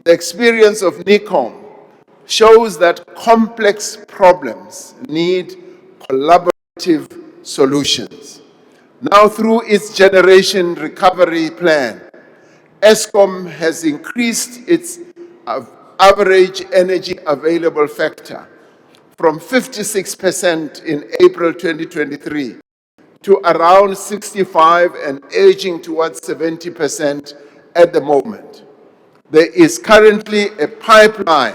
The experience of NECOM shows that complex problems need collaborative solutions. Now, through its Generation Recovery Plan, Eskom has increased its average energy available factor from 56% in April 2023 to around 65 and edging towards 70% at the moment. There is currently a pipeline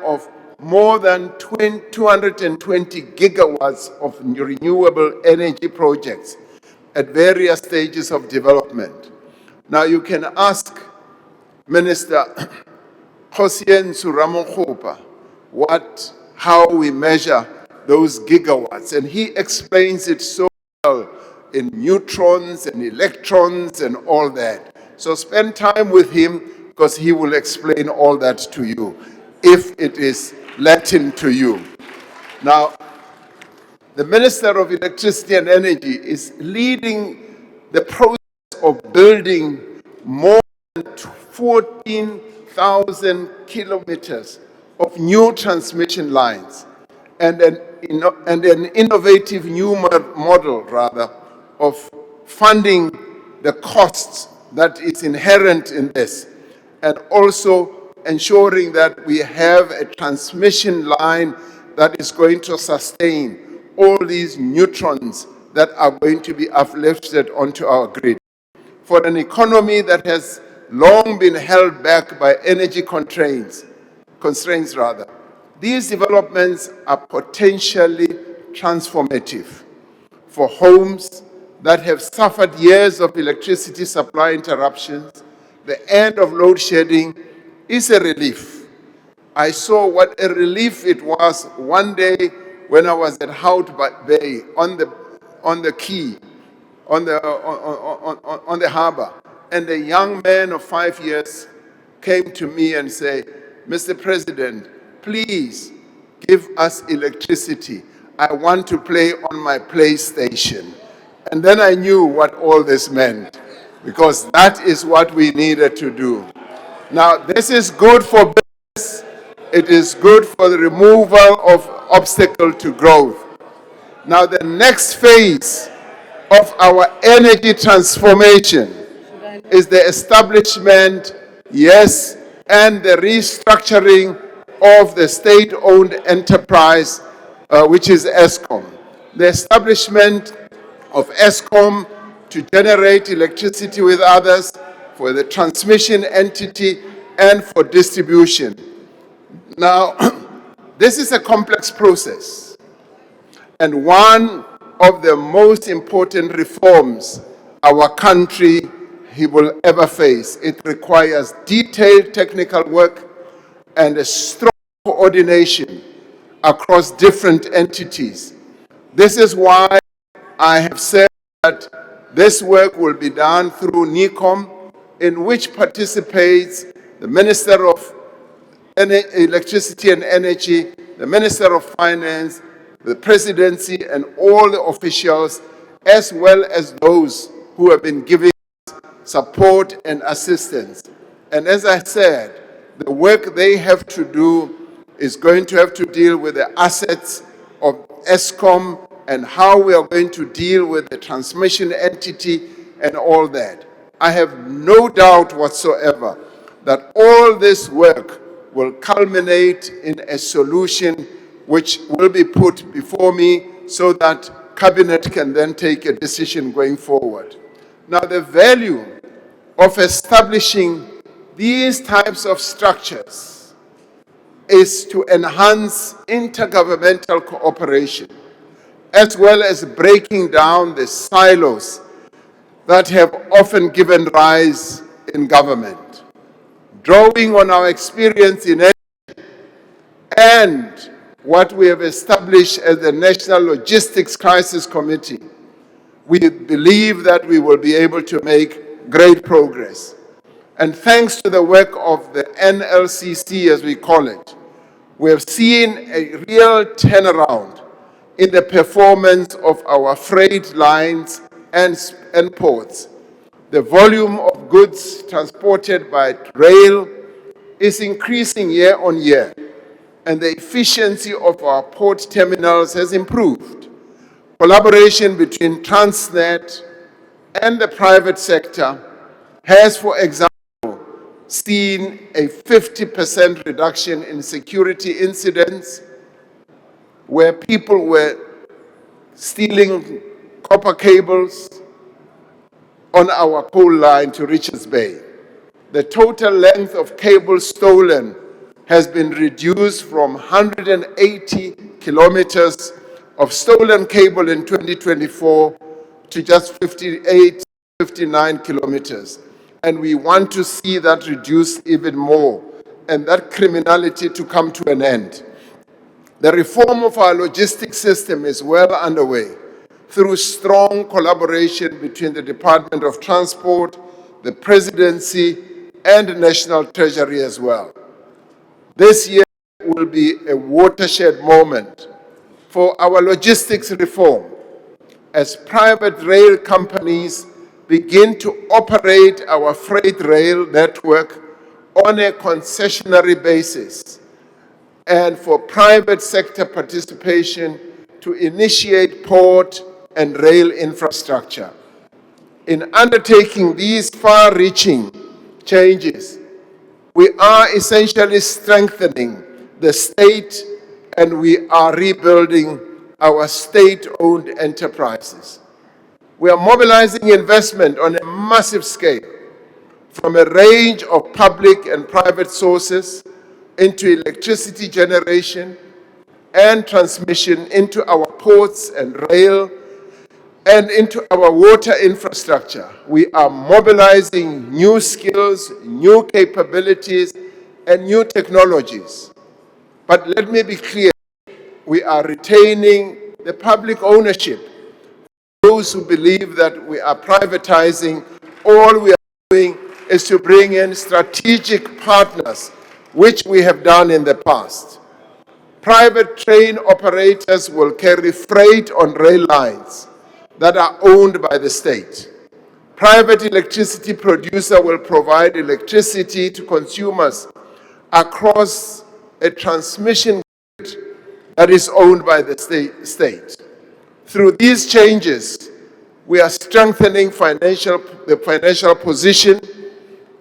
of more than 220 gigawatts of renewable energy projects at various stages of development. Now you can ask Minister Cyril Ramaphosa how we measure those gigawatts, and he explains it so well in neutrons and electrons and all that. So spend time with him because he will explain all that to you if it is Latin to you. Now, the Minister of Electricity and Energy is leading the process of building more than 14,000 kilometers of new transmission lines and an innovative new model, of funding the costs that is inherent in this, and also ensuring that we have a transmission line that is going to sustain all these neutrons that are going to be uplifted onto our grid. For an economy that has long been held back by energy constraints, these developments are potentially transformative. For homes that have suffered years of electricity supply interruptions, the end of load shedding is a relief. I saw what a relief it was one day when I was at Hout Bay on the quay, on the harbor, and a young man of 5 years came to me and said, "Mr. President, please give us electricity. I want to play on my PlayStation." And then I knew what all this meant, because that is what we needed to do. Now, this is good for business. It is good for the removal of obstacle to growth. Now, the next phase of our energy transformation is the establishment, and the restructuring of the state-owned enterprise, which is Eskom. The establishment of Eskom to generate electricity with others, for the transmission entity, and for distribution. Now, this is a complex process, and one of the most important reforms our country will ever face. It requires detailed technical work and a strong coordination across different entities. This is why I have said that this work will be done through NECOM, in which participates the Minister of Electricity and Energy, the Minister of Finance, the Presidency, and all the officials, as well as those who have been giving support and assistance. And as I said, the work they have to do is going to have to deal with the assets of Eskom and how we are going to deal with the transmission entity and all that. I have no doubt whatsoever that all this work will culminate in a solution which will be put before me so that Cabinet can then take a decision going forward. Now, the value of establishing these types of structures is to enhance intergovernmental cooperation, as well as breaking down the silos that have often given rise in government. Drawing on our experience in energy and what we have established as the National Logistics Crisis Committee, we believe that we will be able to make great progress. And thanks to the work of the NLCC, as we call it, we have seen a real turnaround in the performance of our freight lines and ports. The volume of goods transported by rail is increasing year on year, and the efficiency of our port terminals has improved. Collaboration between Transnet and the private sector has, for example, seen a 50% reduction in security incidents where people were stealing copper cables on our coal line to Richards Bay. The total length of cable stolen has been reduced from 180 kilometers of stolen cable in 2024 to just 58, 59 kilometers. And we want to see that reduced even more and that criminality to come to an end. The reform of our logistics system is well underway through strong collaboration between the Department of Transport, the Presidency, and the National Treasury as well. This year will be a watershed moment for our logistics reform as private rail companies begin to operate our freight rail network on a concessionary basis, and for private sector participation to initiate port and rail infrastructure. In undertaking these far-reaching changes, we are essentially strengthening the state and we are rebuilding our state-owned enterprises. We are mobilizing investment on a massive scale from a range of public and private sources into electricity generation and transmission, into our ports and rail, and into our water infrastructure. We are mobilizing new skills, new capabilities, and new technologies. But let me be clear, we are retaining the public ownership. Those who believe that we are privatizing, all we are doing is to bring in strategic partners, which we have done in the past. Private train operators will carry freight on rail lines that are owned by the state. Private electricity producer will provide electricity to consumers across a transmission grid that is owned by the state. Through these changes, we are strengthening the financial position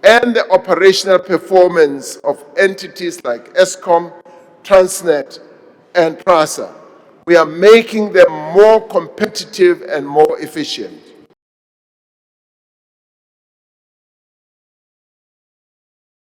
and the operational performance of entities like Eskom, Transnet, and PRASA. We are making them more competitive and more efficient.